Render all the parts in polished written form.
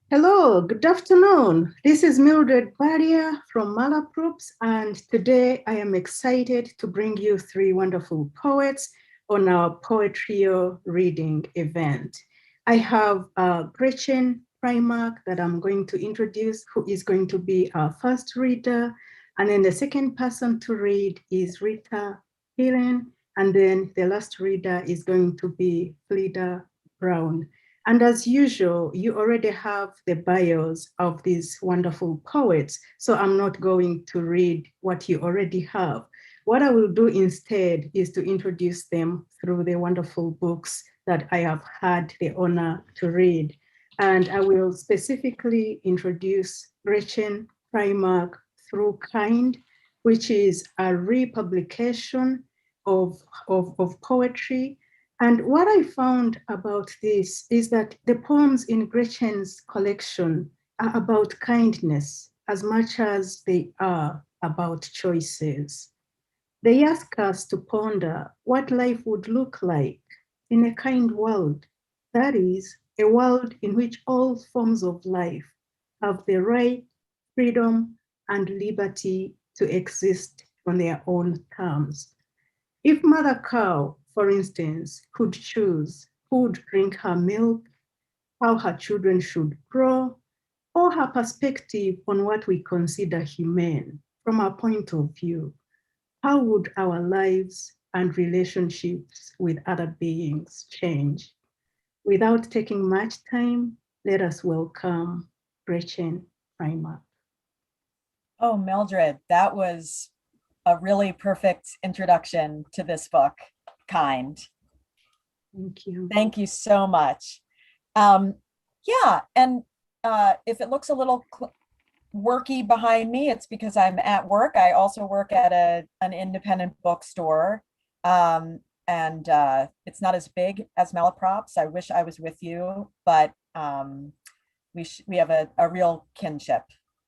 Hello, good afternoon. This is Mildred Barria from Malaprops, and today I am excited to bring you three wonderful poets on our POETRIO reading event. I have Gretchen Primack that I'm going to introduce, who is going to be our first reader, and then the second person to read is Rita Quillen, and then the last reader is going to be Fleda Brown. And as usual, you already have the bios of these wonderful poets, so I'm not going to read what you already have. What I will do instead is to introduce them through the wonderful books that I have had the honor to read. And I will specifically introduce Gretchen Primack through Kind, which is a republication of poetry. And what I found about this is that the poems in Gretchen's collection are about kindness as much as they are about choices. They ask us to ponder what life would look like in a kind world. That is, a world in which all forms of life have the right, freedom, and liberty to exist on their own terms. If Mother Cow, for instance, could choose who would drink her milk, how her children should grow, or her perspective on what we consider humane from our point of view, how would our lives and relationships with other beings change? Without taking much time, let us welcome Gretchen Primer. Oh, Mildred, that was a really perfect introduction to this book, Kind. Thank you. Thank you so much. Um, yeah, and if it looks a little worky behind me, it's because I'm at work. I also work at an independent bookstore. And it's not as big as Malaprops. I wish I was with you, but we have a real kinship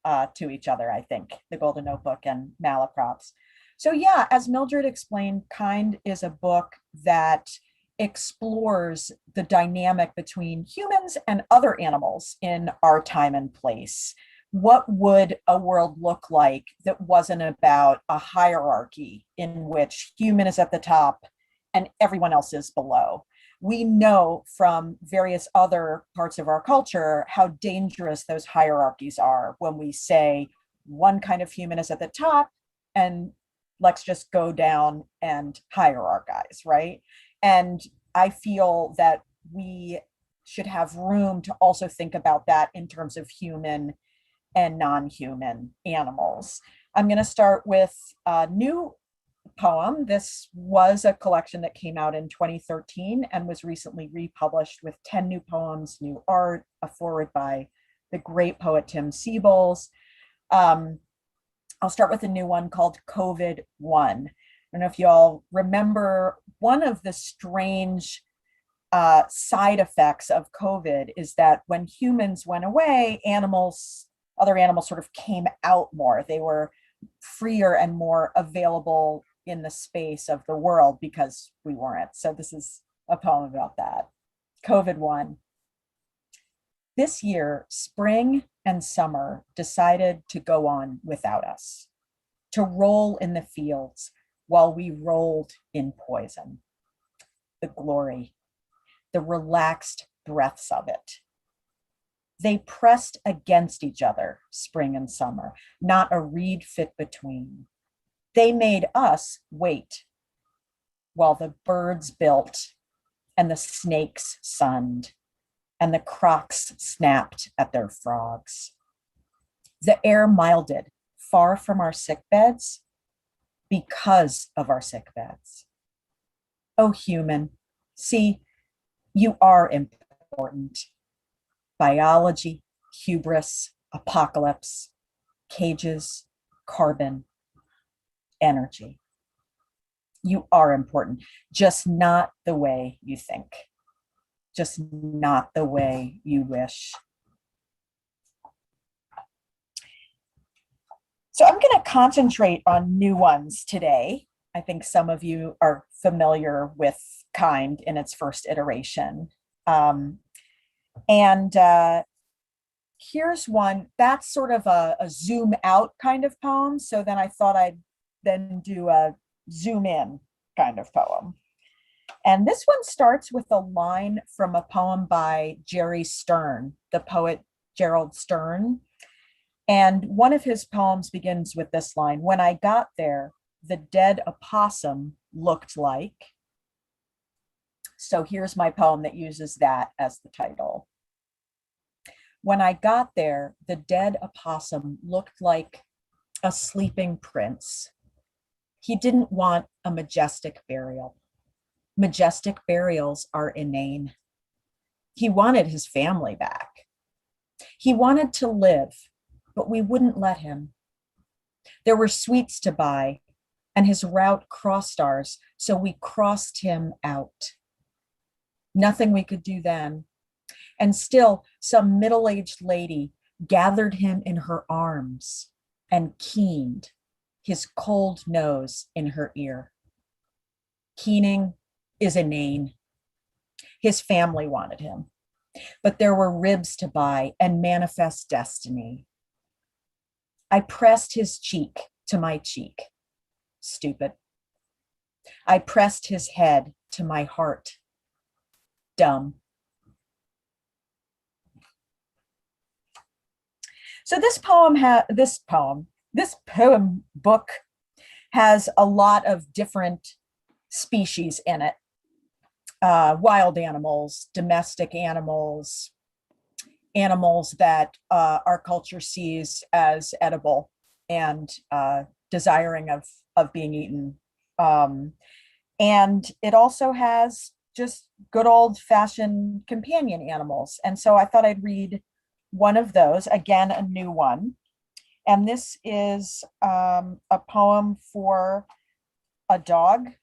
to each other, I think, the Golden Notebook and Malaprops. So yeah, as Mildred explained, Kind is a book that explores the dynamic between humans and other animals in our time and place. What would a world look like that wasn't about a hierarchy in which human is at the top and everyone else is below? We know from various other parts of our culture how dangerous those hierarchies are when we say one kind of human is at the top and let's just go down and hierarchize, right? And I feel that we should have room to also think about that in terms of human and non-human animals. I'm going to start with a new poem. This was a collection that came out in 2013 and was recently republished with 10 new poems, new art, a foreword by the great poet Tim Seibles. I'll start with a new one called COVID-1. I don't know if y'all remember, one of the strange side effects of COVID is that when humans went away, other animals sort of came out more. They were freer and more available in the space of the world because we weren't. So this is a poem about that. COVID-1. This year, spring and summer decided to go on without us, to roll in the fields while we rolled in poison. The glory, the relaxed breaths of it. They pressed against each other, spring and summer, not a reed fit between. They made us wait while the birds built and the snakes sunned and the crocs snapped at their frogs. The air milded far from our sick beds because of our sick beds. Oh, human, see, you are important. Biology, hubris, apocalypse, cages, carbon, energy. You are important, just not the way you think, just not the way you wish. So I'm going to concentrate on new ones today. I think some of you are familiar with Kind in its first iteration. And here's one that's sort of a zoom out kind of poem. So then I thought I'd then do a zoom in kind of poem. And this one starts with a line from a poem by Jerry Stern, the poet Gerald Stern. And one of his poems begins with this line: "When I got there, the dead opossum looked like." So here's my poem that uses that as the title. When I got there, the dead opossum looked like a sleeping prince. He didn't want a majestic burial. Majestic burials are inane. He wanted his family back. He wanted to live, but we wouldn't let him. There were sweets to buy, and his route crossed ours, so we crossed him out. Nothing we could do then. And still, some middle-aged lady gathered him in her arms and keened his cold nose in her ear. Keening is inane. His family wanted him, but there were ribs to buy and manifest destiny. I pressed his cheek to my cheek. Stupid. I pressed his head to my heart. Dumb. So this poem book has a lot of different species in it. Wild animals, domestic animals, animals that our culture sees as edible and desiring of being eaten. And it also has just good old fashioned companion animals. And so I thought I'd read one of those, again, a new one. And this is a poem for a dog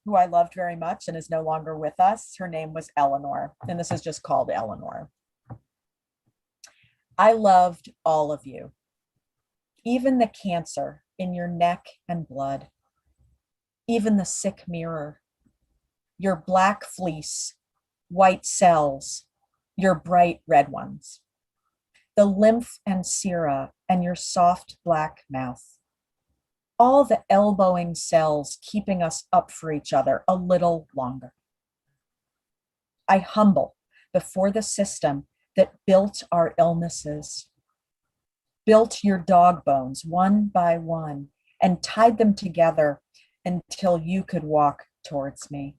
who I loved very much and is no longer with us. Her name was Eleanor, and this is just called Eleanor. I loved all of you, even the cancer in your neck and blood, even the sick mirror, your black fleece, white cells, your bright red ones, the lymph and sera and your soft black mouth, all the elbowing cells keeping us up for each other a little longer. I humble before the system that built our illnesses, built your dog bones one by one and tied them together until you could walk towards me.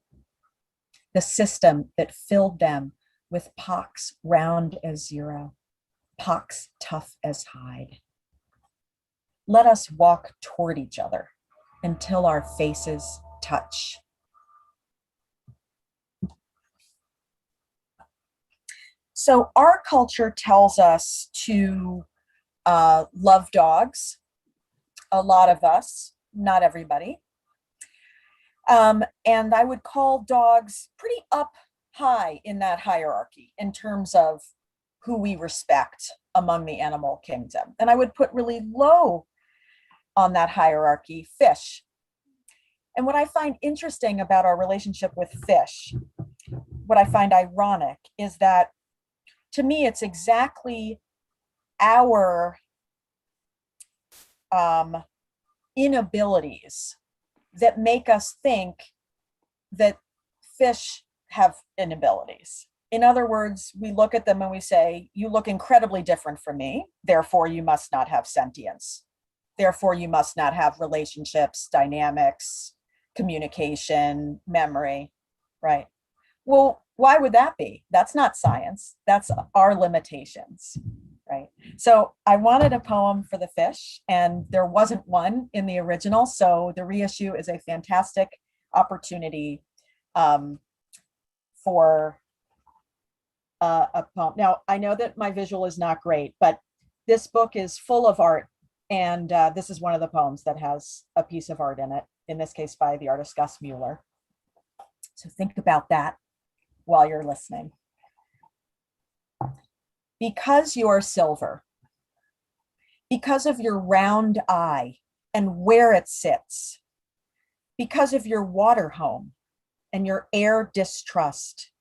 The system that filled them with pox round as zero, pox tough as hide. Let us walk toward each other until our faces touch. So our culture tells us to love dogs, a lot of us, not everybody. And I would call dogs pretty up high in that hierarchy in terms of who we respect among the animal kingdom. And I would put really low on that hierarchy fish. And what I find interesting about our relationship with fish, what I find ironic, is that to me, it's exactly our inabilities that make us think that fish have inabilities. In other words, we look at them and we say, you look incredibly different from me, therefore you must not have sentience. Therefore you must not have relationships, dynamics, communication, memory, right? Well, why would that be? That's not science, that's our limitations, right? So I wanted a poem for the fish and there wasn't one in the original. So the reissue is a fantastic opportunity for a poem. Now, I know that my visual is not great, but this book is full of art. And this is one of the poems that has a piece of art in it, in this case by the artist Gus Mueller. So think about that while you're listening. Because you are silver, because of your round eye and where it sits, because of your water home and your air distrust,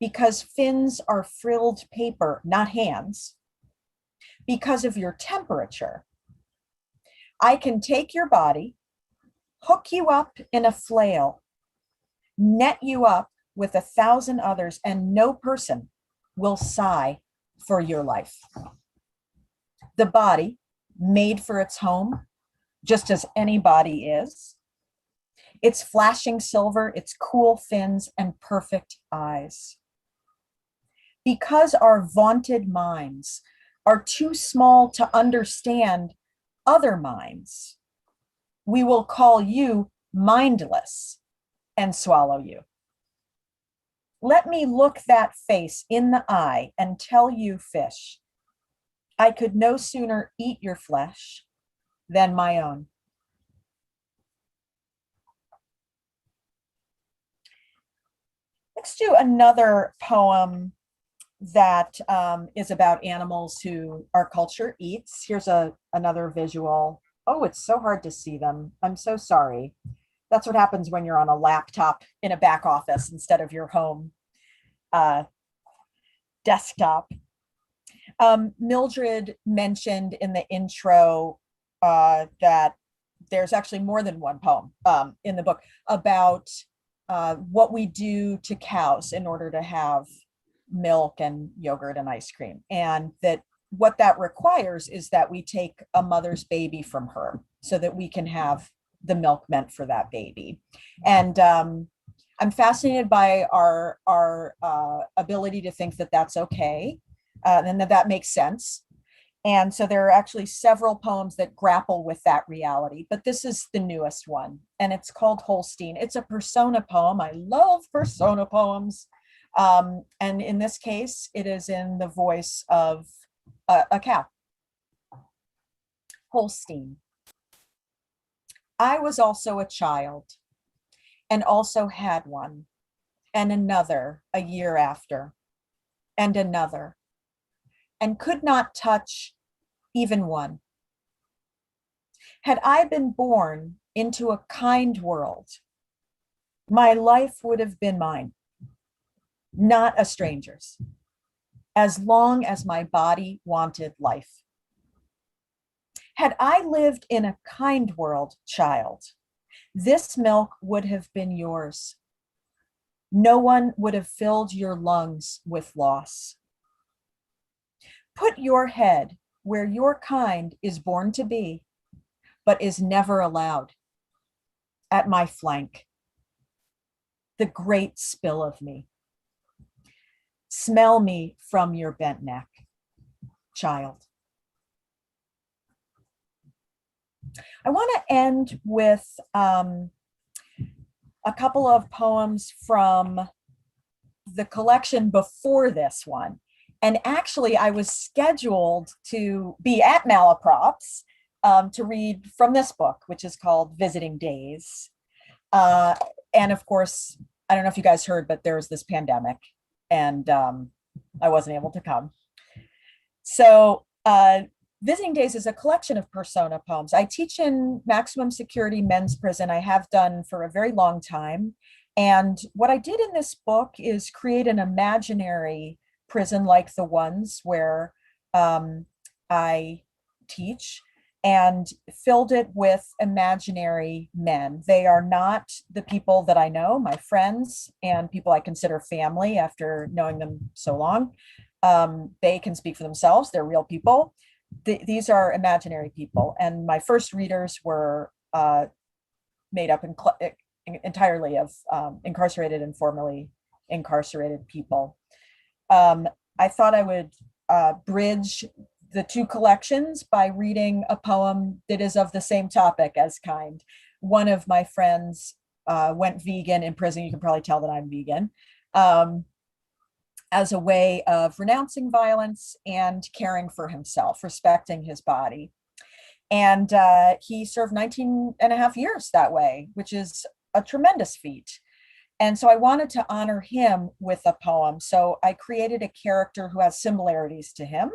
because fins are frilled paper, not hands, because of your temperature. I can take your body, hook you up in a flail, net you up with 1,000 others, and no person will sigh for your life. The body, made for its home, just as any body is. Its flashing silver, its cool fins, and perfect eyes. Because our vaunted minds are too small to understand other minds, we will call you mindless and swallow you. Let me look that face in the eye and tell you, fish, I could no sooner eat your flesh than my own. Let's do another poem that is about animals who our culture eats. Here's another visual. Oh, it's so hard to see them. I'm so sorry. That's what happens when you're on a laptop in a back office instead of your home desktop. Mildred mentioned in the intro that there's actually more than one poem in the book about what we do to cows in order to have milk and yogurt and ice cream. And that what that requires is that we take a mother's baby from her so that we can have the milk meant for that baby. And I'm fascinated by our ability to think that that's okay and that makes sense. And so there are actually several poems that grapple with that reality, but this is the newest one, and it's called Holstein. It's a persona poem. I love persona poems. And in this case, it is in the voice of a cow. Holstein. I was also a child, and also had one, and another a year after, and another, and could not touch even one. Had I been born into a kind world, my life would have been mine, not a stranger's, as long as my body wanted life. Had I lived in a kind world, child, this milk would have been yours. No one would have filled your lungs with loss. Put your head where your kind is born to be, but is never allowed, at my flank. The great spill of me. Smell me from your bent neck, child. I want to end with a couple of poems from the collection before this one. And actually, I was scheduled to be at Malaprop's to read from this book, which is called Visiting Days. And of course, I don't know if you guys heard, but there was this pandemic and I wasn't able to come. So Visiting Days is a collection of persona poems. I teach in maximum security men's prison. I have done for a very long time. And what I did in this book is create an imaginary prison like the ones where I teach, and filled it with imaginary men. They are not the people that I know, my friends and people I consider family after knowing them so long. They can speak for themselves. They're real people. These are imaginary people. And my first readers were made up entirely of incarcerated and formerly incarcerated people. I thought I would bridge the two collections by reading a poem that is of the same topic as kind. One of my friends went vegan in prison. You can probably tell that I'm vegan. As a way of renouncing violence and caring for himself, respecting his body. And he served 19 and a half years that way, which is a tremendous feat. And so I wanted to honor him with a poem. So I created a character who has similarities to him.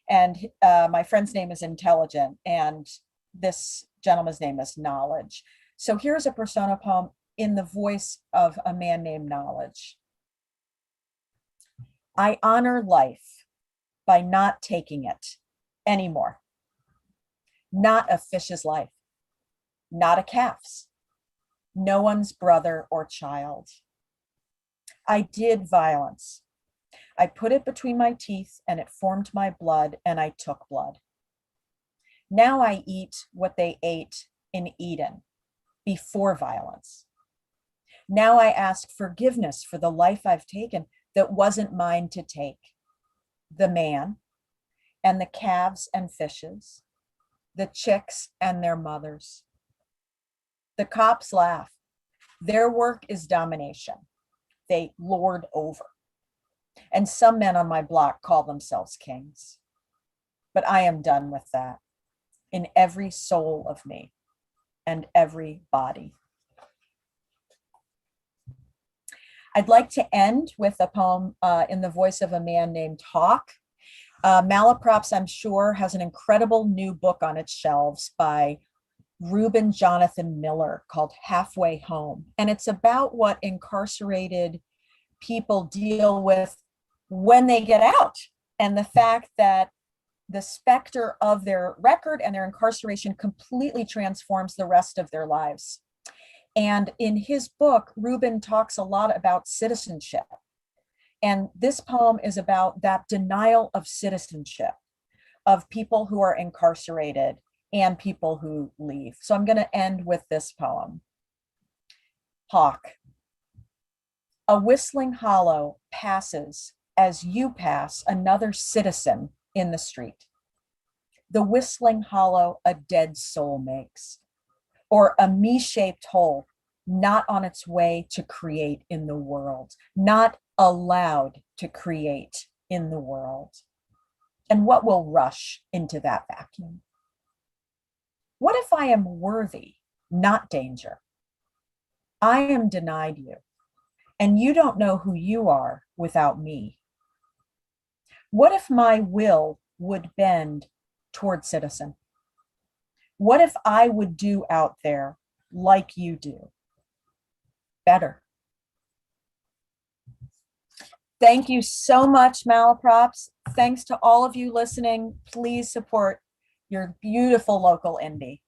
And my friend's name is Intelligent, and this gentleman's name is Knowledge. So here's a persona poem in the voice of a man named Knowledge. I honor life by not taking it anymore. Not a fish's life, not a calf's, no one's brother or child. I did violence. I put it between my teeth and it formed my blood and I took blood. Now I eat what they ate in Eden before violence. Now I ask forgiveness for the life I've taken that wasn't mine to take. The man and the calves and fishes, the chicks and their mothers. The cops laugh. Their work is domination. They lord over. And some men on my block call themselves kings. But I am done with that in every soul of me and every body. I'd like to end with a poem in the voice of a man named Hawk. Malaprops, I'm sure, has an incredible new book on its shelves by Reuben Jonathan Miller called Halfway Home. And it's about what incarcerated people deal with when they get out, and the fact that the specter of their record and their incarceration completely transforms the rest of their lives. And in his book, Reuben talks a lot about citizenship. And this poem is about that denial of citizenship of people who are incarcerated and people who leave. So I'm going to end with this poem. Hawk. A whistling hollow passes as you pass another citizen in the street. The whistling hollow a dead soul makes, or a me-shaped hole not on its way to create in the world, not allowed to create in the world. And what will rush into that vacuum? What if I am worthy, not danger? I am denied you, and you don't know who you are without me. What if my will would bend toward citizen? What if I would do out there like you do? Better. Thank you so much, Malaprops. Thanks to all of you listening. Please support your beautiful local indie.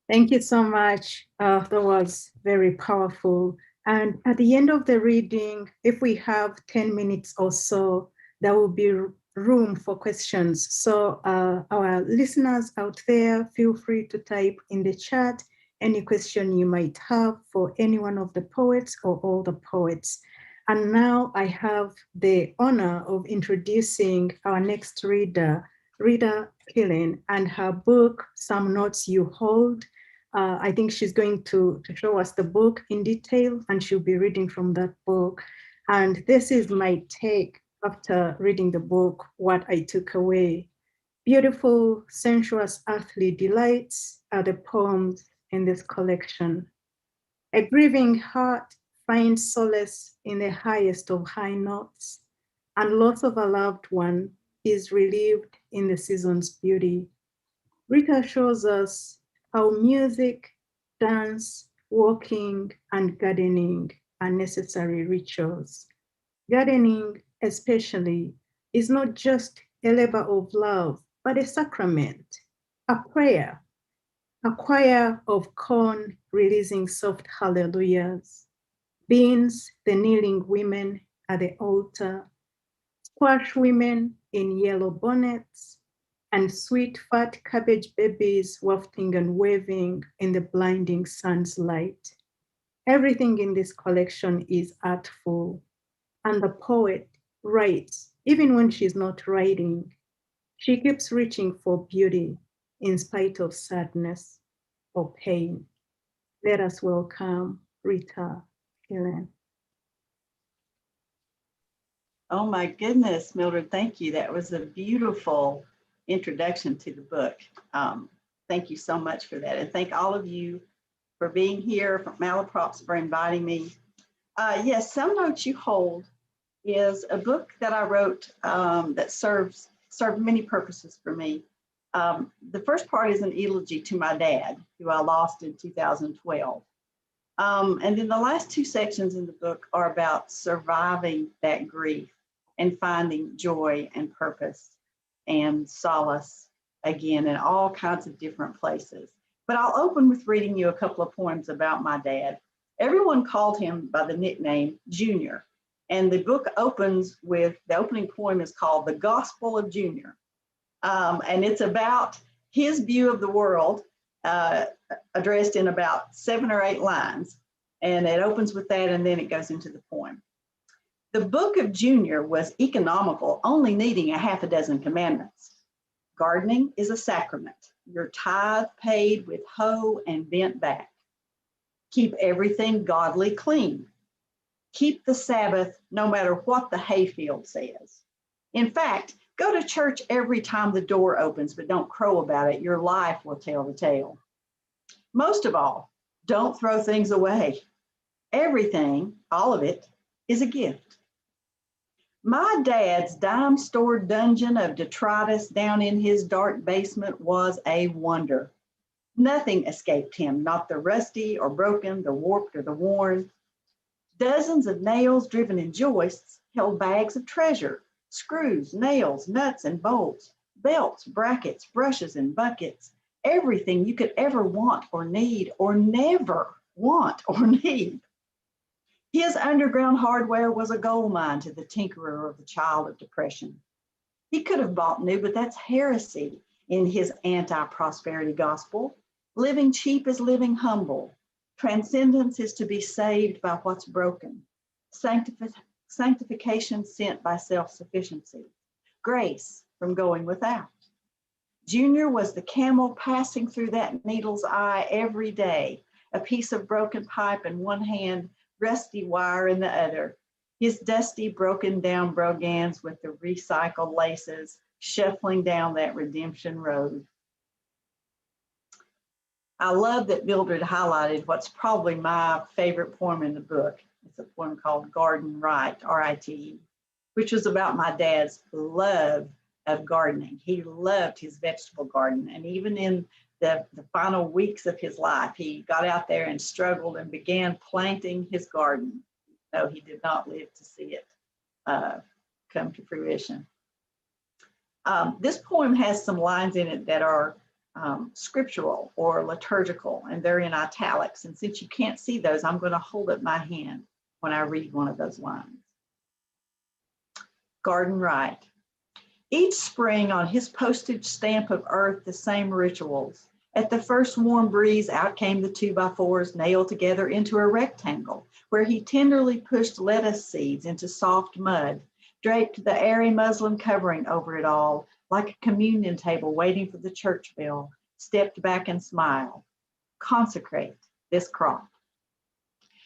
Thank you so much. That was very powerful. And at the end of the reading, if we have 10 minutes or so, there will be room for questions. So our listeners out there, feel free to type in the chat any question you might have for any one of the poets or all the poets. And now I have the honor of introducing our next reader, Rita Quillen, and her book, Some Notes You Hold. I think she's going to show us the book in detail, and she'll be reading from that book. And this is my take after reading the book, what I took away. Beautiful, sensuous, earthly delights are the poems in this collection. A grieving heart finds solace in the highest of high notes, and loss of a loved one is relieved in the season's beauty. Rita shows us how music, dance, walking, and gardening are necessary rituals. Gardening, especially, is not just a labor of love, but a sacrament, a prayer, a choir of corn releasing soft hallelujahs, beans, the kneeling women at the altar, squash women in yellow bonnets, and sweet fat cabbage babies wafting and waving in the blinding sun's light. Everything in this collection is artful, and the poet writes, even when she's not writing. She keeps reaching for beauty in spite of sadness or pain. Let us welcome Rita Quillen. Oh my goodness, Mildred, thank you. That was a beautiful introduction to the book. Thank you so much for that. And thank all of you for being here, for Malaprops for inviting me. Yes, Some Notes You Hold is a book that I wrote that served many purposes for me. The first part is an eulogy to my dad, who I lost in 2012. And then the last two sections in the book are about surviving that grief and finding joy and purpose and solace again in all kinds of different places. But I'll open with reading you a couple of poems about my dad. Everyone called him by the nickname Junior. And the book opens with, the opening poem is called The Gospel of Junior. And it's about his view of the world, addressed in about 7 or 8 lines. And it opens with that, and then it goes into the poem. The book of Junior was economical, only needing a half a dozen commandments. Gardening is a sacrament. Your tithe paid with hoe and bent back. Keep everything godly clean. Keep the Sabbath no matter what the hayfield says. In fact, go to church every time the door opens, but don't crow about it. Your life will tell the tale. Most of all, don't throw things away. Everything, all of it, is a gift. My dad's dime-stored dungeon of detritus down in his dark basement was a wonder. Nothing escaped him, not the rusty or broken, the warped or the worn. Dozens of nails driven in joists held bags of treasure, screws, nails, nuts, and bolts, belts, brackets, brushes, and buckets, everything you could ever want or need or never want or need. His underground hardware was a gold mine to the tinkerer of the child of depression. He could have bought new, but that's heresy in his anti-prosperity gospel. Living cheap is living humble. Transcendence is to be saved by what's broken. Sanctification sent by self-sufficiency. Grace from going without. Junior was the camel passing through that needle's eye every day, a piece of broken pipe in one hand, rusty wire in the other, his dusty, broken down brogans with the recycled laces shuffling down that redemption road. I love that Mildred highlighted what's probably my favorite poem in the book. It's a poem called Garden Right, R-I-T, which was about my dad's love of gardening. He loved his vegetable garden, and even in the final weeks of his life, he got out there and struggled and began planting his garden, though he did not live to see it come to fruition. This poem has some lines in it that are scriptural or liturgical, and they're in italics. And since you can't see those, I'm going to hold up my hand when I read one of those lines. Garden Right. Each spring on his postage stamp of earth, the same rituals. At the first warm breeze, out came the 2x4s nailed together into a rectangle, where he tenderly pushed lettuce seeds into soft mud, draped the airy muslin covering over it all, like a communion table waiting for the church bell, stepped back and smiled. Consecrate this crop.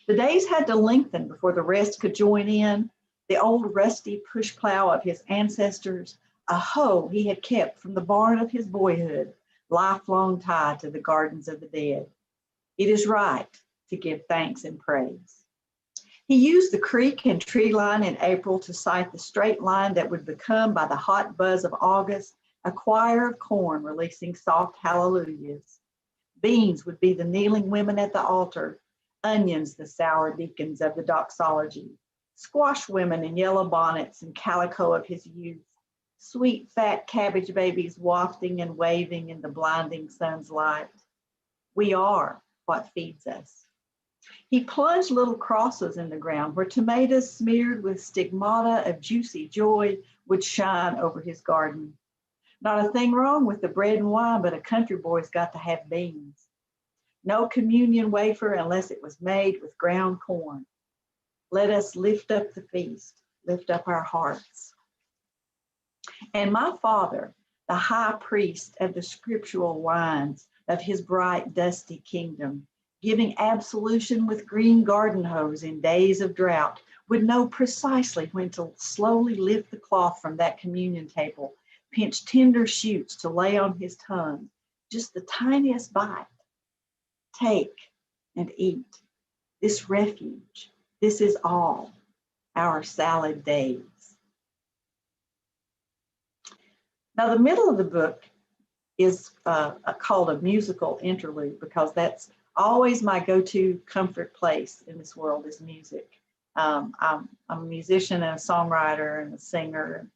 The days had to lengthen before the rest could join in. The old rusty push plow of his ancestors, a hoe he had kept from the barn of his boyhood, lifelong tie to the gardens of the dead. It is right to give thanks and praise. He used the creek and tree line in April to cite the straight line that would become, by the hot buzz of August, a choir of corn releasing soft hallelujahs. Beans would be the kneeling women at the altar, onions the sour deacons of the doxology, squash women in yellow bonnets and calico of his youth, sweet fat cabbage babies wafting and waving in the blinding sun's light. We are what feeds us. He plunged little crosses in the ground where tomatoes smeared with stigmata of juicy joy would shine over his garden. Not a thing wrong with the bread and wine, but a country boy's got to have beans. No communion wafer unless it was made with ground corn. Let us lift up the feast, lift up our hearts. And my father, the high priest of the scriptural wines of his bright, dusty kingdom, giving absolution with green garden hose in days of drought, would know precisely when to slowly lift the cloth from that communion table, pinch tender shoots to lay on his tongue, just the tiniest bite. Take and eat. This refuge, this is all our salad days. Now, the middle of the book is called a musical interlude because that's Always my go-to comfort place in this world is music. I'm a musician and a songwriter and a singer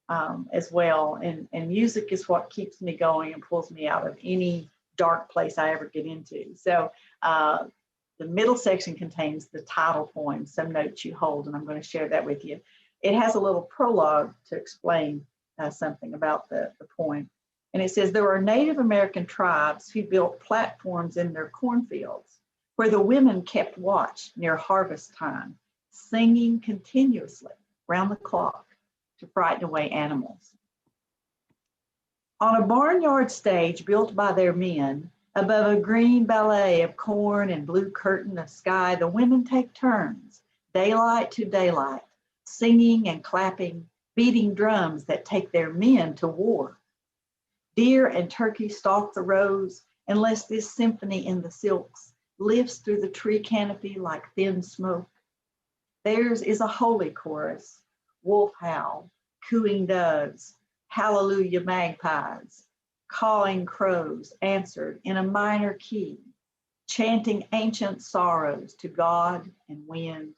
as well. And music is what keeps me going and pulls me out of any dark place I ever get into. So the middle section contains the title poem, Some Notes You Hold, and I'm going to share that with you. It has a little prologue to explain something about the poem. And it says, there are Native American tribes who built platforms in their cornfields where the women kept watch near harvest time, singing continuously round the clock to frighten away animals. On a barnyard stage built by their men, above a green ballet of corn and blue curtain of sky, the women take turns, daylight to daylight, singing and clapping, beating drums that take their men to war. Deer and turkey stalk the rows, unless this symphony in the silks lifts through the tree canopy like thin smoke. Theirs is a holy chorus, wolf howl, cooing doves, hallelujah magpies, cawing crows answered in a minor key, chanting ancient sorrows to God and wind.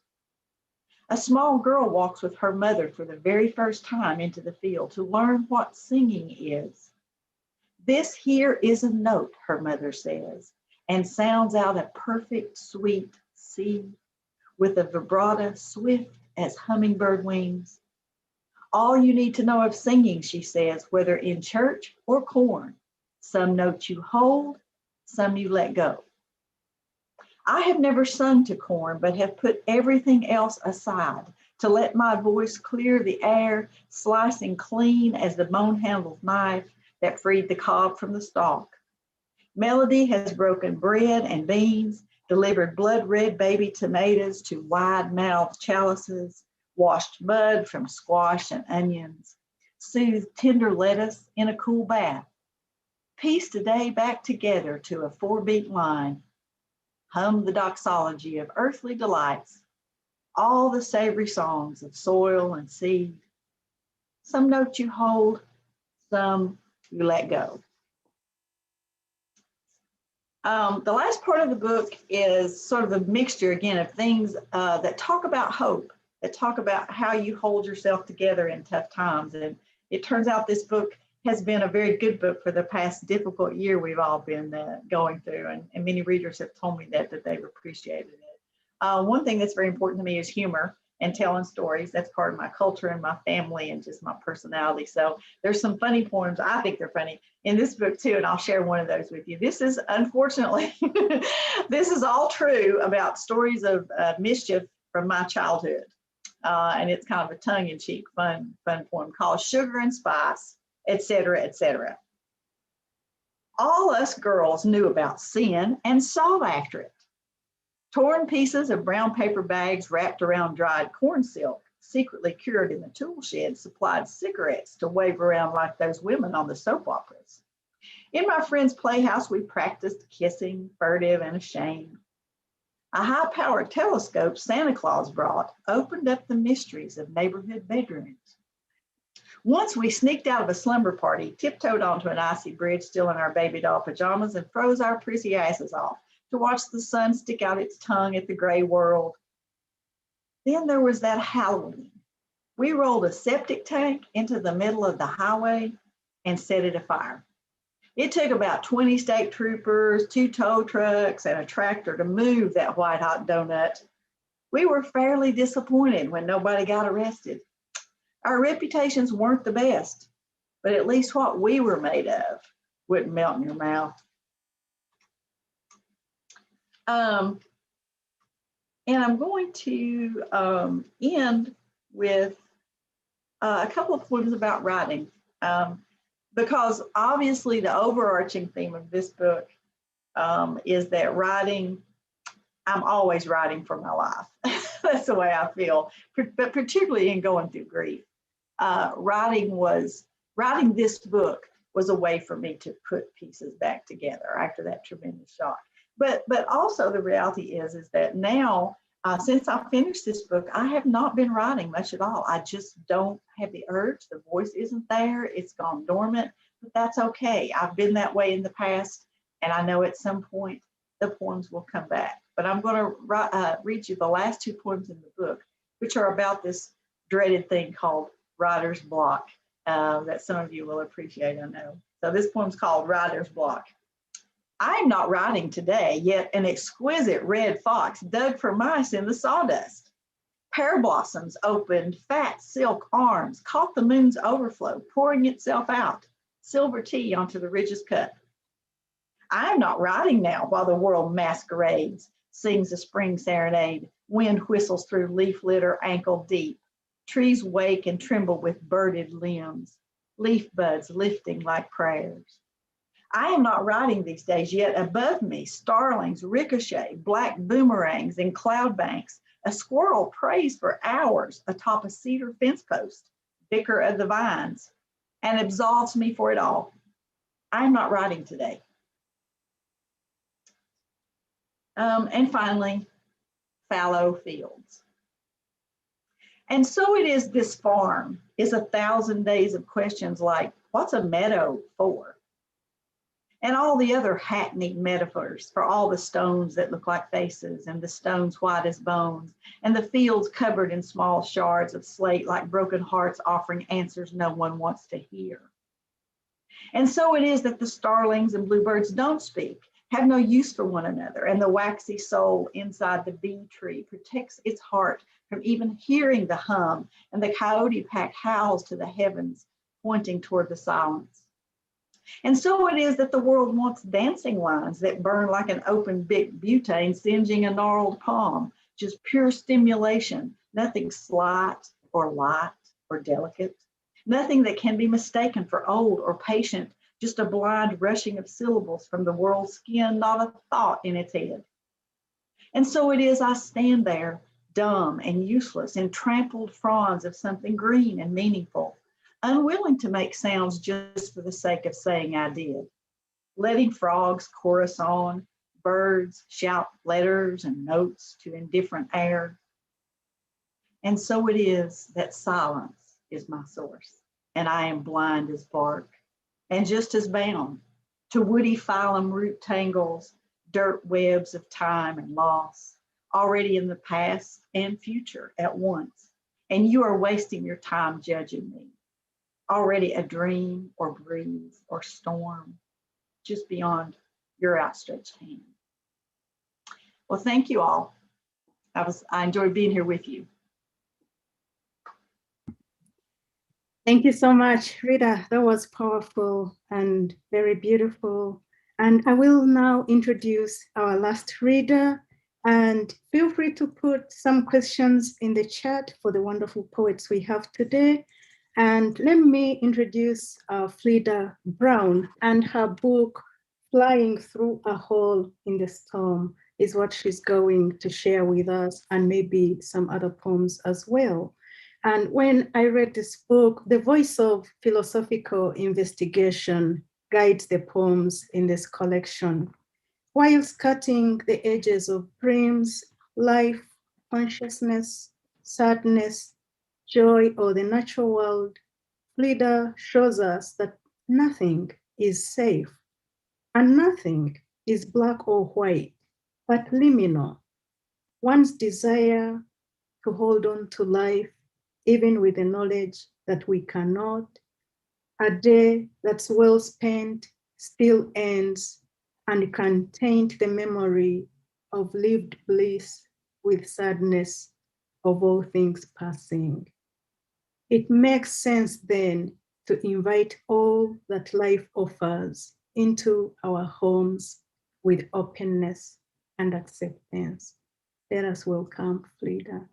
A small girl walks with her mother for the very first time into the field to learn what singing is. This here is a note, her mother says, and sounds out a perfect, sweet C with a vibrato swift as hummingbird wings. All you need to know of singing, she says, whether in church or corn, some notes you hold, some you let go. I have never sung to corn, but have put everything else aside to let my voice clear the air, slicing clean as the bone-handled knife that freed the cob from the stalk. Melody has broken bread and beans, delivered blood-red baby tomatoes to wide-mouthed chalices, washed mud from squash and onions, soothed tender lettuce in a cool bath, pieced a day back together to a 4-beat line, hummed the doxology of earthly delights, all the savory songs of soil and seed. Some notes you hold, some you let go. The last part of the book is sort of a mixture, again, of things that talk about hope, that talk about how you hold yourself together in tough times. And it turns out this book has been a very good book for the past difficult year we've all been going through. And many readers have told me that they've appreciated it. One thing that's very important to me is humor and telling stories. That's part of my culture and my family and just my personality. So there's some funny poems. I think they're funny in this book too, and I'll share one of those with you. This is, unfortunately, this is all true about stories of mischief from my childhood. And it's kind of a tongue-in-cheek, fun poem called Sugar and Spice, etc., etc. All us girls knew about sin and sought after it. Torn pieces of brown paper bags wrapped around dried corn silk, secretly cured in the tool shed, supplied cigarettes to wave around like those women on the soap operas. In my friend's playhouse, we practiced kissing, furtive and ashamed. A high-powered telescope Santa Claus brought opened up the mysteries of neighborhood bedrooms. Once we sneaked out of a slumber party, tiptoed onto an icy bridge still in our baby doll pajamas, and froze our prissy asses off to watch the sun stick out its tongue at the gray world. Then there was that Halloween. We rolled a septic tank into the middle of the highway and set it afire. It took about 20 state troopers, 2 tow trucks, and a tractor to move that white hot donut. We were fairly disappointed when nobody got arrested. Our reputations weren't the best, but at least what we were made of wouldn't melt in your mouth. And I'm going to end with a couple of poems about writing, because obviously the overarching theme of this book is that writing, I'm always writing for my life. That's the way I feel, but particularly in going through grief. Writing this book was a way for me to put pieces back together after that tremendous shock. But also the reality is that now, since I finished this book, I have not been writing much at all. I just don't have the urge. The voice isn't there. It's gone dormant, but that's okay. I've been that way in the past, and I know at some point the poems will come back. But I'm going to read you the last two poems in the book, which are about this dreaded thing called writer's block that some of you will appreciate, I know. So this poem's called Writer's Block. I'm not writing today, yet an exquisite red fox dug for mice in the sawdust. Pear blossoms opened fat silk arms, caught the moon's overflow, pouring itself out, silver tea onto the ridge's cup. I'm not writing now while the world masquerades, sings a spring serenade, wind whistles through leaf litter ankle deep, trees wake and tremble with birded limbs, leaf buds lifting like prayers. I am not writing these days, yet above me, starlings ricochet, black boomerangs in cloud banks. A squirrel prays for hours atop a cedar fence post, vicar of the vines, and absolves me for it all. I am not writing today. And finally, fallow fields. And so it is this farm is 1,000 days of questions like, what's a meadow for? And all the other hackneyed metaphors for all the stones that look like faces and the stones white as bones and the fields covered in small shards of slate like broken hearts offering answers no one wants to hear. And so it is that the starlings and bluebirds don't speak, have no use for one another, and the waxy soul inside the bee tree protects its heart from even hearing the hum, and the coyote pack howls to the heavens, pointing toward the silence. And so it is that the world wants dancing lines that burn like an open big butane singeing a gnarled palm, just pure stimulation, nothing slight or light or delicate, nothing that can be mistaken for old or patient, just a blind rushing of syllables from the world's skin, not a thought in its head. And so it is I stand there, dumb and useless, in trampled fronds of something green and meaningful, unwilling to make sounds just for the sake of saying I did, letting frogs chorus on, birds shout letters and notes to indifferent air. And so it is that silence is my source, and I am blind as bark, and just as bound to woody phylum root tangles, dirt webs of time and loss, already in the past and future at once. And you are wasting your time judging me, already a dream or breeze or storm, just beyond your outstretched hand. Well, thank you all. I enjoyed being here with you. Thank you so much, Rita. That was powerful and very beautiful. And I will now introduce our last reader, and feel free to put some questions in the chat for the wonderful poets we have today. And let me introduce Fleda Brown, and her book, Flying Through a Hole in the Storm, is what she's going to share with us, and maybe some other poems as well. And when I read this book, the voice of philosophical investigation guides the poems in this collection. While cutting the edges of dreams, life, consciousness, sadness, joy, or the natural world, Fleda shows us that nothing is safe and nothing is black or white, but liminal. One's desire to hold on to life, even with the knowledge that we cannot, a day that's well spent still ends and can taint the memory of lived bliss with sadness of all things passing. It makes sense then to invite all that life offers into our homes with openness and acceptance. Let us welcome Fleda.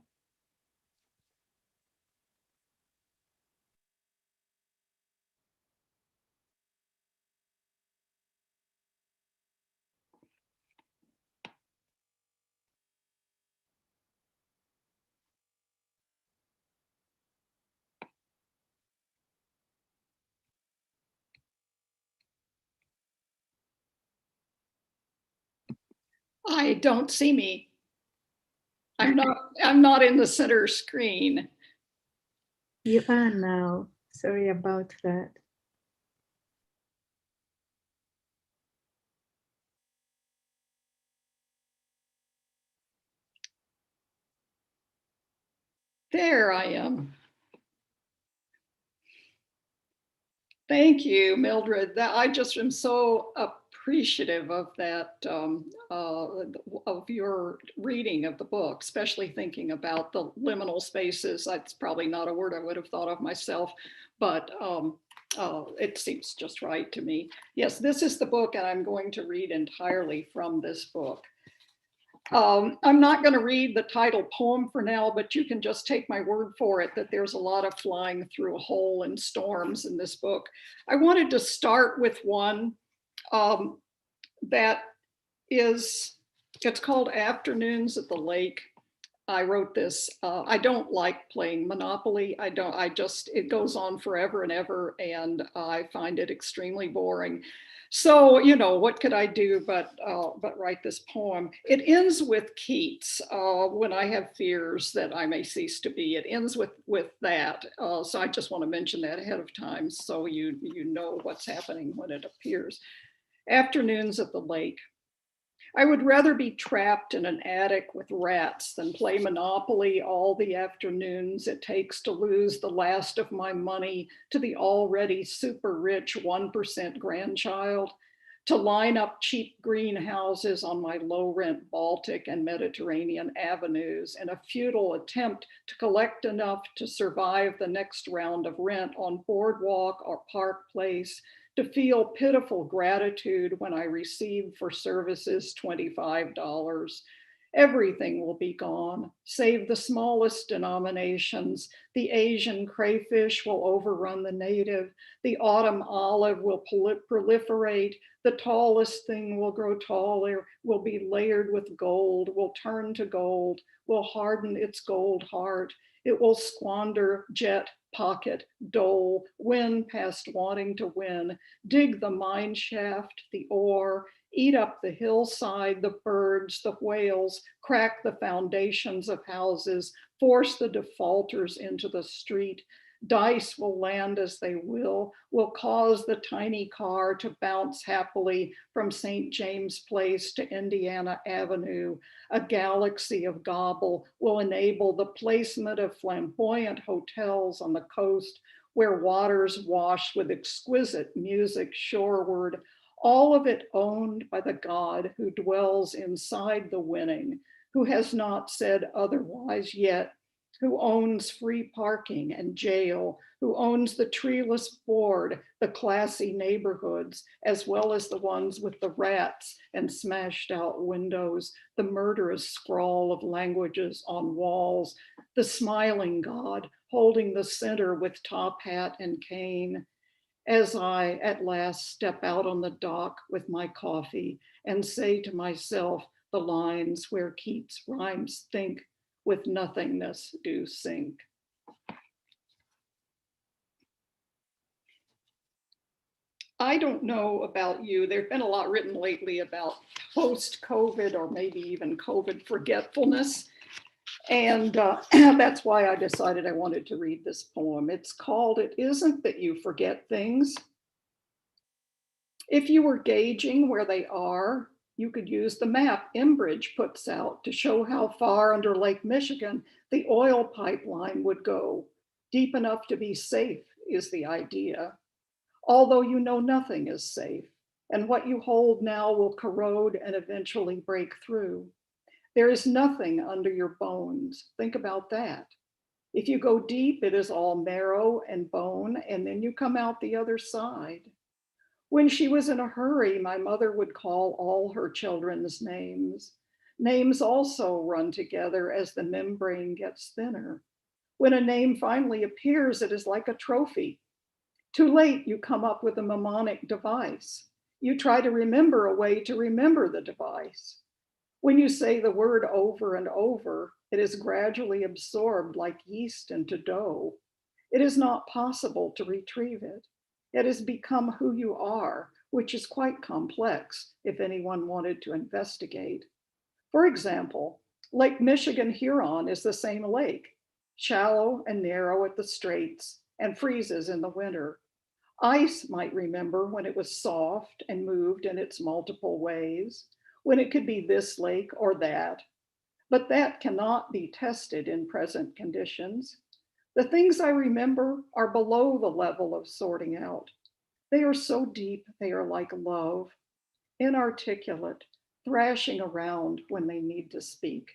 I don't see me. I'm not in the center screen. You are now. Sorry about that. There I am. Thank you, Mildred. I just am so appreciative of that, of your reading of the book, especially thinking about the liminal spaces. That's probably not a word I would have thought of myself, but it seems just right to me. Yes, this is the book, and I'm going to read entirely from this book. I'm not going to read the title poem for now, but you can just take my word for it that there's a lot of flying through a hole and storms in this book. I wanted to start with one that is, it's called Afternoons at the Lake. I wrote this. I don't like playing Monopoly. It goes on forever and ever, and I find it extremely boring. So, you know, what could I do but write this poem? It ends with Keats, when I have fears that I may cease to be. It ends with that. So I just want to mention that ahead of time so you know what's happening when it appears. Afternoons at the Lake. I would rather be trapped in an attic with rats than play Monopoly all the afternoons it takes to lose the last of my money to the already super rich 1% grandchild, to line up cheap greenhouses on my low rent Baltic and Mediterranean avenues in a futile attempt to collect enough to survive the next round of rent on Boardwalk or Park Place, to feel pitiful gratitude when I receive for services $25. Everything will be gone, save the smallest denominations. The Asian crayfish will overrun the native. The autumn olive will proliferate. The tallest thing will grow taller, will be layered with gold, will turn to gold, will harden its gold heart. It will squander, jet, pocket, dole, win past wanting to win, dig the mine shaft, the ore, eat up the hillside, the birds, the whales, crack the foundations of houses, force the defaulters into the street. Dice will land as they will cause the tiny car to bounce happily from St. James Place to Indiana Avenue. A galaxy of gobble will enable the placement of flamboyant hotels on the coast where waters wash with exquisite music shoreward, all of it owned by the God who dwells inside the winning, who has not said otherwise yet, who owns free parking and jail, who owns the treeless board, the classy neighborhoods, as well as the ones with the rats and smashed out windows, the murderous scrawl of languages on walls, the smiling God holding the center with top hat and cane. As I at last step out on the dock with my coffee and say to myself the lines where Keats' rhymes think, with nothingness do sink. I don't know about you. There's been a lot written lately about post-COVID or maybe even COVID forgetfulness. And that's why I decided I wanted to read this poem. It's called It Isn't That You Forget Things. If you were gauging where they are, you could use the map Enbridge puts out to show how far under Lake Michigan the oil pipeline would go. Deep enough to be safe is the idea. Although you know nothing is safe, and what you hold now will corrode and eventually break through. There is nothing under your bones. Think about that. If you go deep, it is all marrow and bone, and then you come out the other side. When she was in a hurry, my mother would call all her children's names. Names also run together as the membrane gets thinner. When a name finally appears, it is like a trophy. Too late, you come up with a mnemonic device. You try to remember a way to remember the device. When you say the word over and over, it is gradually absorbed like yeast into dough. It is not possible to retrieve it. It has become who you are, which is quite complex if anyone wanted to investigate. For example, Lake Michigan Huron is the same lake, shallow and narrow at the straits and freezes in the winter. Ice might remember when it was soft and moved in its multiple ways, when it could be this lake or that. but that cannot be tested in present conditions. The things I remember are below the level of sorting out. They are so deep, they are like love, inarticulate, thrashing around when they need to speak.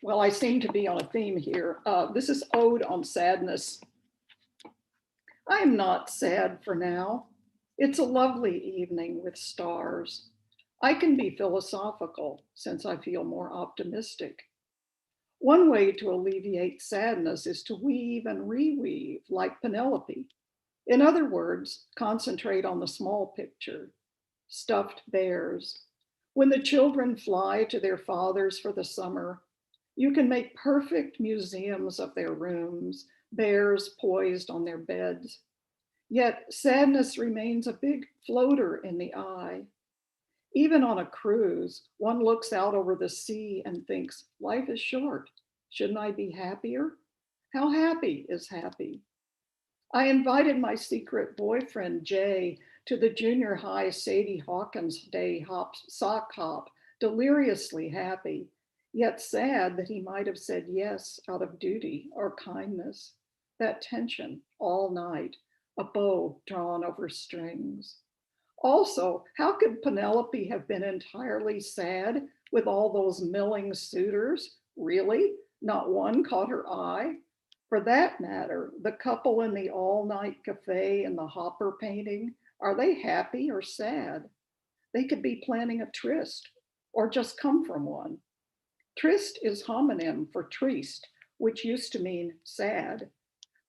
Well, I seem to be on a theme here. This is Ode on Sadness. I am not sad for now. It's a lovely evening with stars. I can be philosophical since I feel more optimistic. One way to alleviate sadness is to weave and reweave like Penelope. In other words, concentrate on the small picture, stuffed bears. When the children fly to their fathers for the summer, you can make perfect museums of their rooms, bears poised on their beds. Yet sadness remains a big floater in the eye. Even on a cruise, one looks out over the sea and thinks, life is short. Shouldn't I be happier? How happy is happy? I invited my secret boyfriend, Jay, to the junior high Sadie Hawkins Day sock hop, deliriously happy, yet sad that he might have said yes out of duty or kindness. That tension all night, a bow drawn over strings. Also, how could Penelope have been entirely sad with all those milling suitors? Really? Not one caught her eye? For that matter, the couple in the all-night cafe and the Hopper painting, are they happy or sad? They could be planning a tryst or just come from one. Tryst is homonym for triste, which used to mean sad.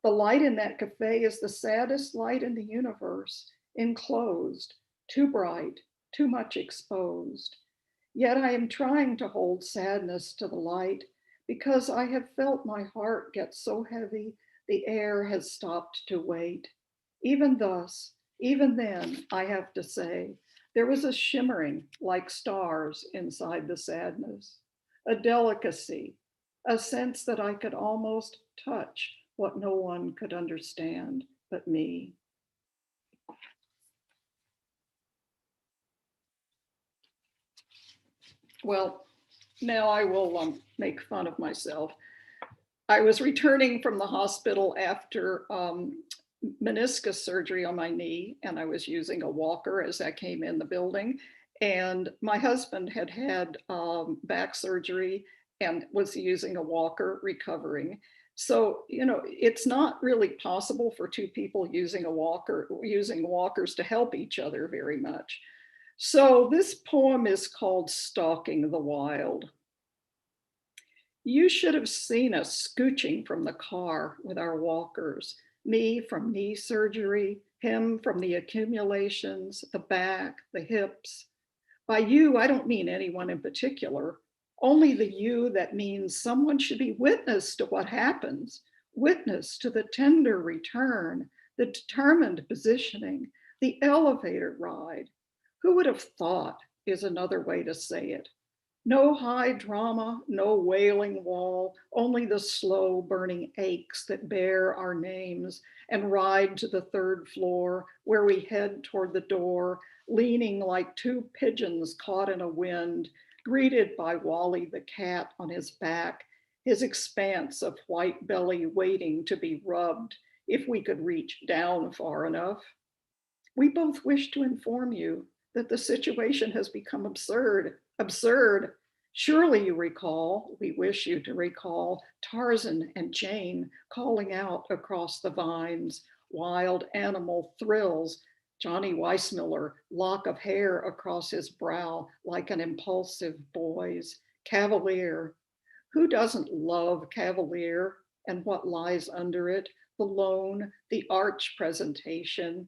The light in that cafe is the saddest light in the universe, enclosed, too bright, too much exposed. Yet I am trying to hold sadness to the light because I have felt my heart get so heavy, the air has stopped to wait. Even thus, even then, I have to say, there was a shimmering like stars inside the sadness, a delicacy, a sense that I could almost touch what no one could understand but me. Well, now I will make fun of myself. I was returning from the hospital after meniscus surgery on my knee, and I was using a walker as I came in the building. And my husband had had back surgery and was using a walker recovering. So, you know, it's not really possible for two people using walkers to help each other very much. So this poem is called Stalking the Wild. You should have seen us scooching from the car with our walkers, me from knee surgery, him from the accumulations, the back, the hips. By you, I don't mean anyone in particular, only the you that means someone should be witness to what happens, witness to the tender return, the determined positioning, the elevator ride. Who would have thought is another way to say it. No high drama, no wailing wall, only the slow burning aches that bear our names and ride to the third floor where we head toward the door, leaning like two pigeons caught in a wind, greeted by Wally the cat on his back, his expanse of white belly waiting to be rubbed if we could reach down far enough. We both wish to inform you that the situation has become absurd. Surely you recall, we wish you to recall, Tarzan and Jane calling out across the vines, wild animal thrills, Johnny Weissmuller, lock of hair across his brow like an impulsive boy's, Cavalier. Who doesn't love Cavalier and what lies under it, the loan, the arch presentation?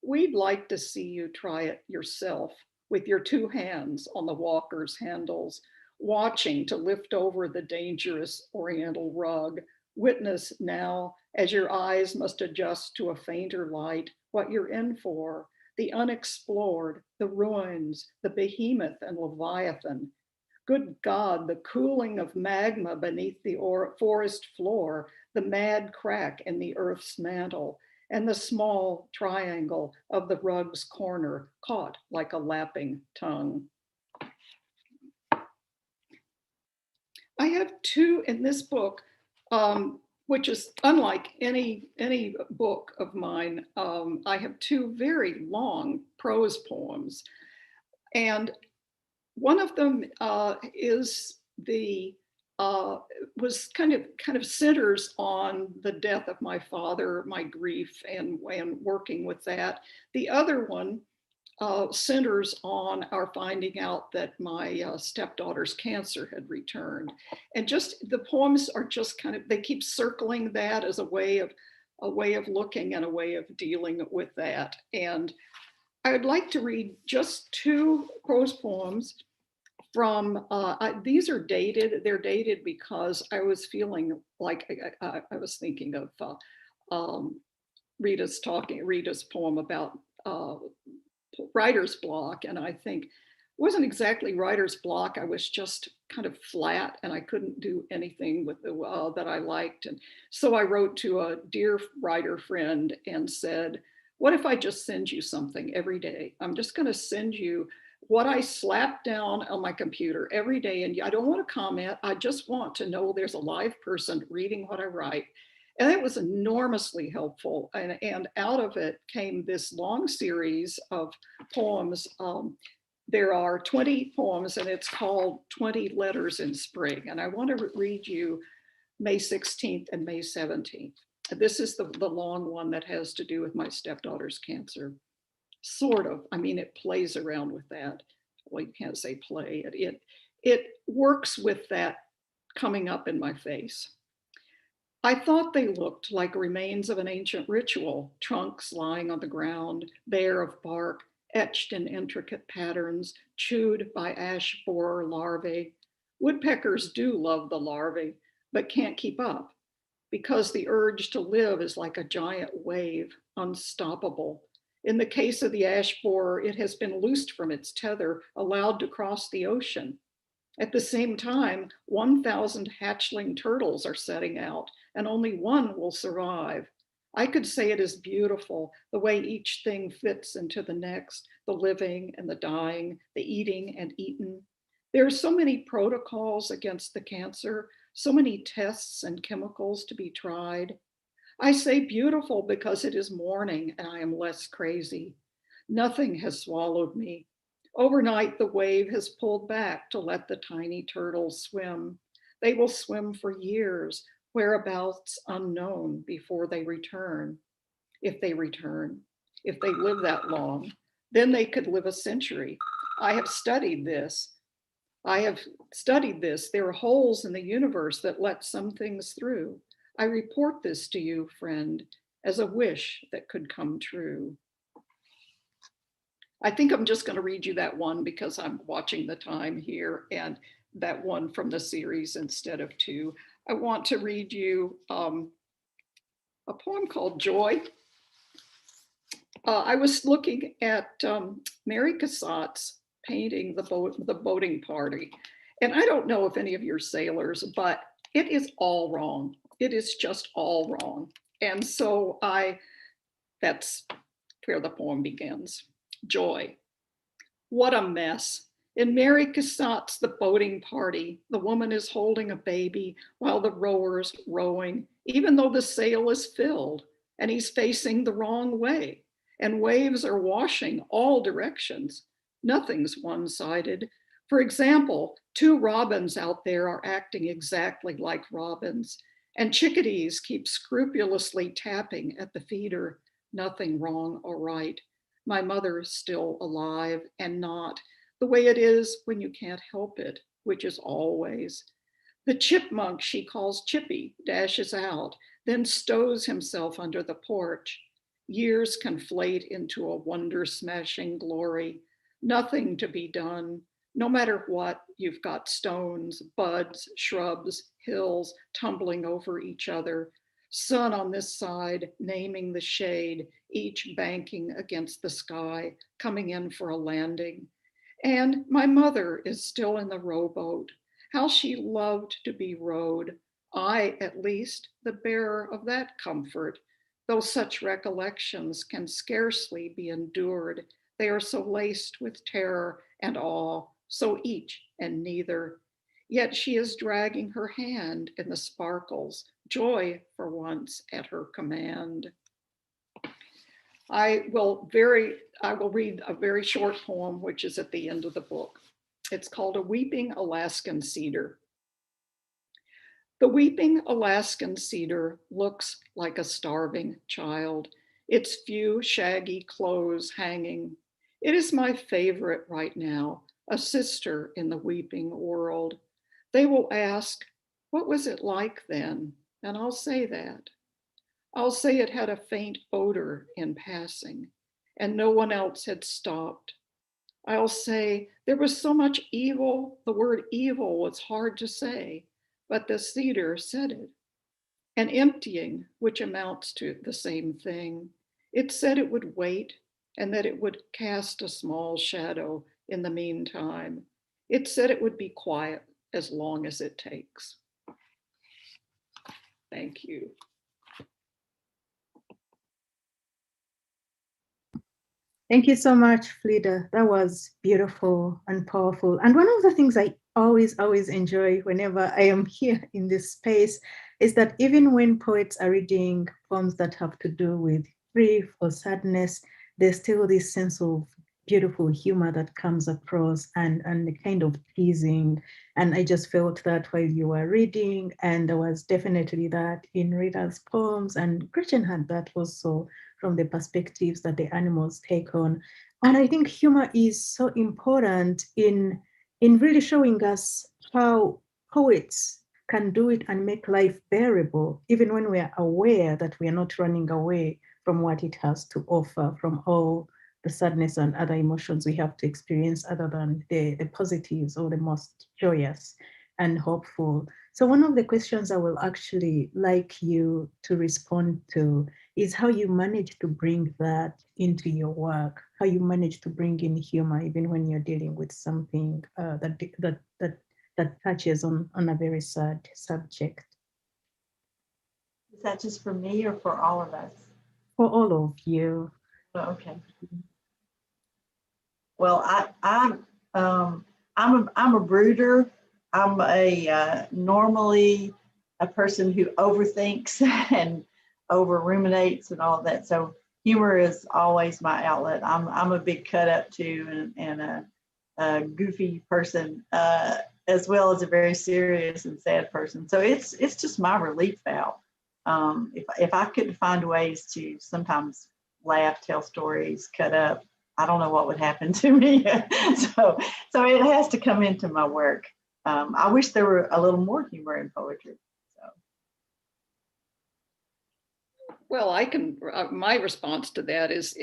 We'd like to see you try it yourself with your two hands on the walker's handles, watching to lift over the dangerous oriental rug. Witness now, as your eyes must adjust to a fainter light, what you're in for, the unexplored, the ruins, the behemoth and leviathan. Good God, the cooling of magma beneath the forest floor, the mad crack in the earth's mantle, and the small triangle of the rug's corner caught like a lapping tongue. I have two in this book, which is unlike any book of mine. I have two very long prose poems, and one of them is was kind of centers on the death of my father, my grief, and working with that. The other one centers on our finding out that my stepdaughter's cancer had returned. And just the poems are just kind of, they keep circling that as a way of looking and a way of dealing with that. And I would like to read just two prose poems from, these are dated. They're dated because I was feeling like I was thinking of Rita's poem about writer's block. And I think it wasn't exactly writer's block. I was just kind of flat and I couldn't do anything with the that I liked. And so I wrote to a dear writer friend and said, what if I just send you something every day? I'm just going to send you what I slap down on my computer every day. And I don't want to comment. I just want to know there's a live person reading what I write. And it was enormously helpful. And out of it came this long series of poems. There are 20 poems and it's called 20 Letters in Spring. And I want to read you May 16th and May 17th. This is the long one that has to do with my stepdaughter's cancer. Sort of, I mean, it plays around with that. Well, you can't say play. It works with that coming up in my face. I thought they looked like remains of an ancient ritual, trunks lying on the ground, bare of bark, etched in intricate patterns, chewed by ash borer larvae. Woodpeckers do love the larvae, but can't keep up because the urge to live is like a giant wave, unstoppable. In the case of the ash borer, it has been loosed from its tether, allowed to cross the ocean. At the same time, 1,000 hatchling turtles are setting out, and only one will survive. I could say it is beautiful, the way each thing fits into the next, the living and the dying, the eating and eaten. There are so many protocols against the cancer, so many tests and chemicals to be tried. I say beautiful because it is morning and I am less crazy. Nothing has swallowed me. Overnight, the wave has pulled back to let the tiny turtles swim. They will swim for years, whereabouts unknown before they return. If they return, if they live that long, then they could live a century. I have studied this. There are holes in the universe that let some things through. I report this to you, friend, as a wish that could come true. I think I'm just going to read you that one because I'm watching the time here, and that one from the series instead of two. I want to read you a poem called Joy. I was looking at Mary Cassatt's painting, the boating party. And I don't know if any of your sailors, but it is all wrong. It is just all wrong. And so that's where the poem begins. Joy. What a mess. In Mary Cassatt's The Boating Party, the woman is holding a baby while the rower's rowing, even though the sail is filled and he's facing the wrong way. And waves are washing all directions. Nothing's one-sided. For example, 2 robins out there are acting exactly like robins, and chickadees keep scrupulously tapping at the feeder. Nothing wrong or right. My mother is still alive and not the way it is when you can't help it, which is always. The chipmunk she calls Chippy dashes out, then stows himself under the porch. Years conflate into a wonder-smashing glory. Nothing to be done. No matter what, you've got stones, buds, shrubs, hills tumbling over each other. Sun on this side, naming the shade, each banking against the sky, coming in for a landing. And my mother is still in the rowboat. How she loved to be rowed. I, at least, the bearer of that comfort. though such recollections can scarcely be endured. They are so laced with terror and awe, so each and neither. Yet she is dragging her hand in the sparkles, joy for once at her command. I will read a very short poem, which is at the end of the book. It's called A Weeping Alaskan Cedar. The weeping Alaskan cedar looks like a starving child, its few shaggy clothes hanging. It is my favorite right now, a sister in the weeping world. They will ask, what was it like then? And I'll say that. I'll say it had a faint odor in passing, and no one else had stopped. I'll say there was so much evil, the word evil was hard to say, but the cedar said it. An emptying, which amounts to the same thing. It said it would wait and that it would cast a small shadow in the meantime. It said it would be quiet as long as it takes. Thank you. Thank you so much, Fleda. That was beautiful and powerful. And one of the things I always enjoy whenever I am here in this space is that even when poets are reading poems that have to do with grief or sadness, there's still this sense of beautiful humor that comes across and the kind of teasing. And I just felt that while you were reading, and there was definitely that in Rita's poems, and Gretchen had that also from the perspectives that the animals take on. And I think humor is so important in really showing us how poets can do it and make life bearable, even when we are aware that we are not running away from what it has to offer, from all the sadness and other emotions we have to experience other than the positives or the most joyous and hopeful. So one of the questions I will actually like you to respond to is how you manage to bring that into your work, how you manage to bring in humor even when you're dealing with something that touches on a very sad subject. Is that just for me or for all of us? For all of you. Oh, okay. Well, I'm a brooder. I'm normally a person who overthinks and over ruminates and all that. So humor is always my outlet. I'm a big cut up too, and a goofy person, as well as a very serious and sad person. So it's just my relief valve. If I couldn't find ways to sometimes laugh, tell stories, cut up, I don't know what would happen to me. so it has to come into my work. I wish there were a little more humor in poetry. So. Well, I can. My response to that is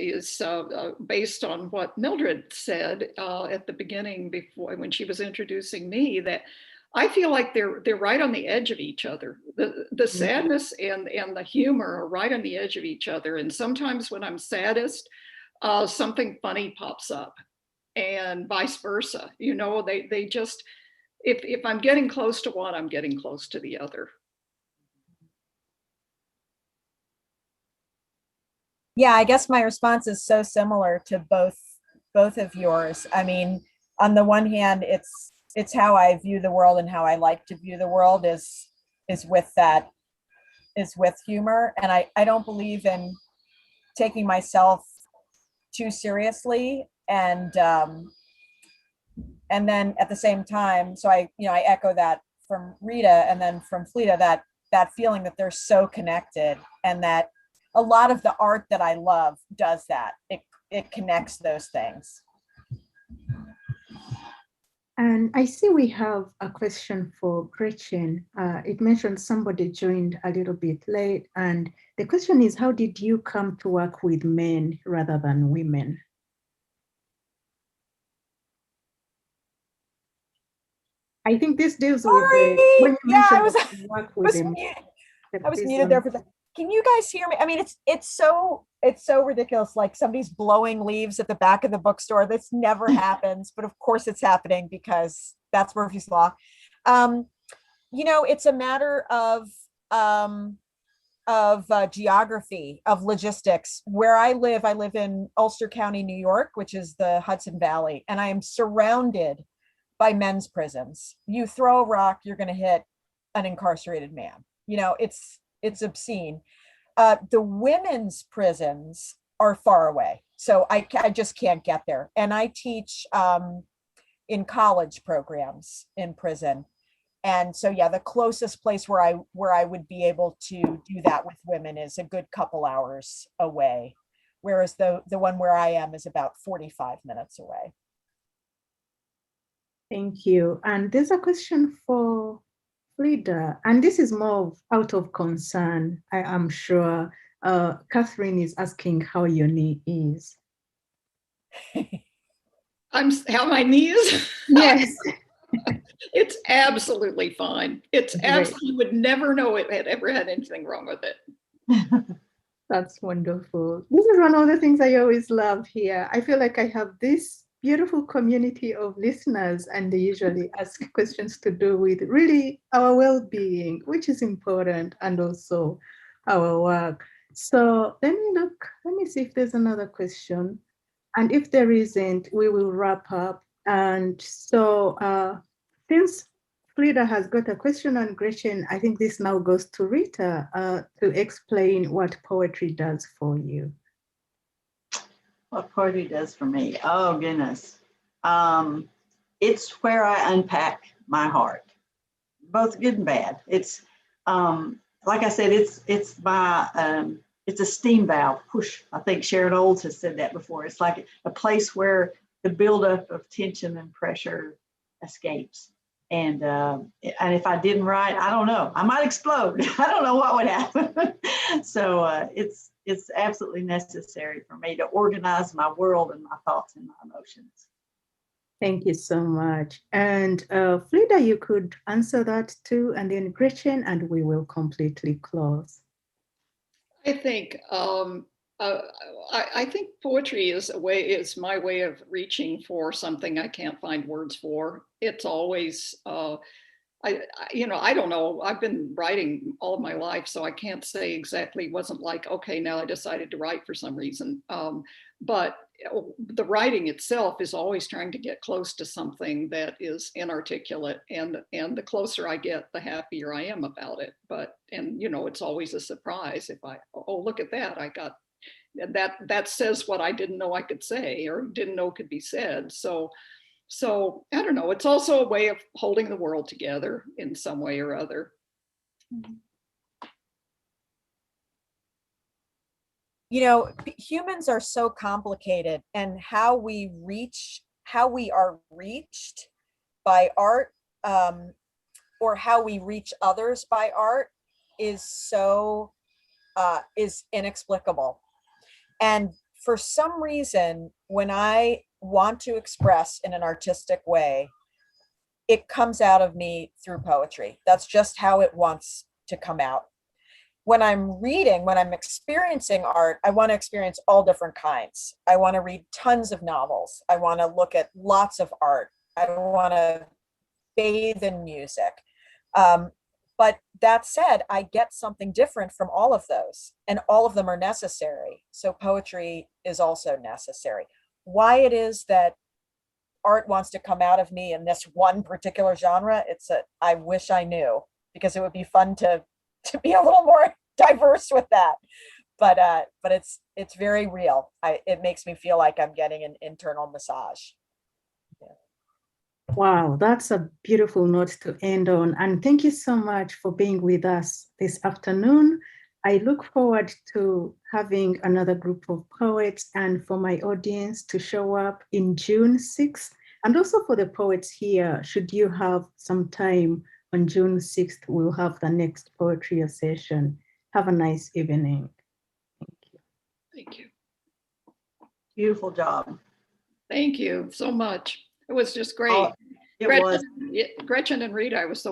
based on what Mildred said at the beginning, before when she was introducing me. That I feel like they're right on the edge of each other. The sadness and the humor are right on the edge of each other. And sometimes when I'm saddest, something funny pops up, and vice versa. You know, they just, if I'm getting close to one, I'm getting close to the other. Yeah, I guess my response is so similar to both of yours. I mean, on the one hand, it's how I view the world and how I like to view the world is with humor. And I don't believe in taking myself too seriously, and then at the same time, so I echo that from Rita, and then from Fleeta, that feeling that they're so connected, and that a lot of the art that I love does that. It connects those things. And I see we have a question for Gretchen. It mentioned somebody joined a little bit late, and the question is, how did you come to work with men rather than women? I think this deals with when you mentioned work with them. I was muted there for that. Can you guys hear me? I mean, it's so ridiculous. Like somebody's blowing leaves at the back of the bookstore. This never happens, but of course it's happening because that's Murphy's Law. You know, it's a matter of of geography, of logistics. Where I live in Ulster County, New York, which is the Hudson Valley, and I am surrounded by men's prisons. You throw a rock, you're going to hit an incarcerated man. You know, it's obscene. The women's prisons are far away, so I just can't get there. And I teach in college programs in prison. And so, yeah, the closest place where I would be able to do that with women is a good couple hours away, whereas the one where I am is about 45 minutes away. Thank you. And there's a question for Fleda, and this is more out of concern, I am sure. Catherine is asking how your knee is. How my knees? Yes. It's absolutely fine. It's absolutely, you would never know it had ever had anything wrong with it. That's wonderful. This is one of the things I always love here. I feel like I have this beautiful community of listeners, and they usually ask questions to do with really our well-being, which is important, and also our work. So let me see if there's another question. And if there isn't, we will wrap up. And so since Fleda has got a question on Gretchen, I think this now goes to Rita to explain what poetry does for you. What poetry does for me? Oh, goodness. It's where I unpack my heart, both good and bad. It's, like I said, it's a steam valve. Push. I think Sharon Olds has said that before. It's like a place where the buildup of tension and pressure escapes. And if I didn't write, I don't know, I might explode. I don't know what would happen. So it's absolutely necessary for me to organize my world and my thoughts and my emotions. Thank you so much. And Fleda, you could answer that too, and then Gretchen, and we will completely close. I think I think poetry is my way of reaching for something I can't find words for. It's always I don't know. I've been writing all of my life, so I can't say exactly. It wasn't like, okay, now I decided to write for some reason. But the writing itself is always trying to get close to something that is inarticulate, and the closer I get, the happier I am about it. And it's always a surprise if look at that, I got that says what I didn't know I could say or didn't know could be said. So I don't know, it's also a way of holding the world together in some way or other. Humans are so complicated, and how we are reached by art, or how we reach others by art is inexplicable. And for some reason, when I want to express in an artistic way, it comes out of me through poetry. That's just how it wants to come out. When I'm reading, when I'm experiencing art, I want to experience all different kinds. I want to read tons of novels. I want to look at lots of art. I want to bathe in music. But that said, I get something different from all of those, and all of them are necessary. So poetry is also necessary. Why it is that art wants to come out of me in this one particular genre, I wish I knew, because it would be fun to be a little more diverse with that. But it's very real. It makes me feel like I'm getting an internal massage. Wow, that's a beautiful note to end on. And thank you so much for being with us this afternoon. I look forward to having another group of poets, and for my audience to show up in June 6th. And also for the poets here, should you have some time on June 6th, we'll have the next POETRIO session. Have a nice evening. Thank you. Thank you. Beautiful job. Thank you so much. It was just great. It was. Gretchen and Rita, I was so glad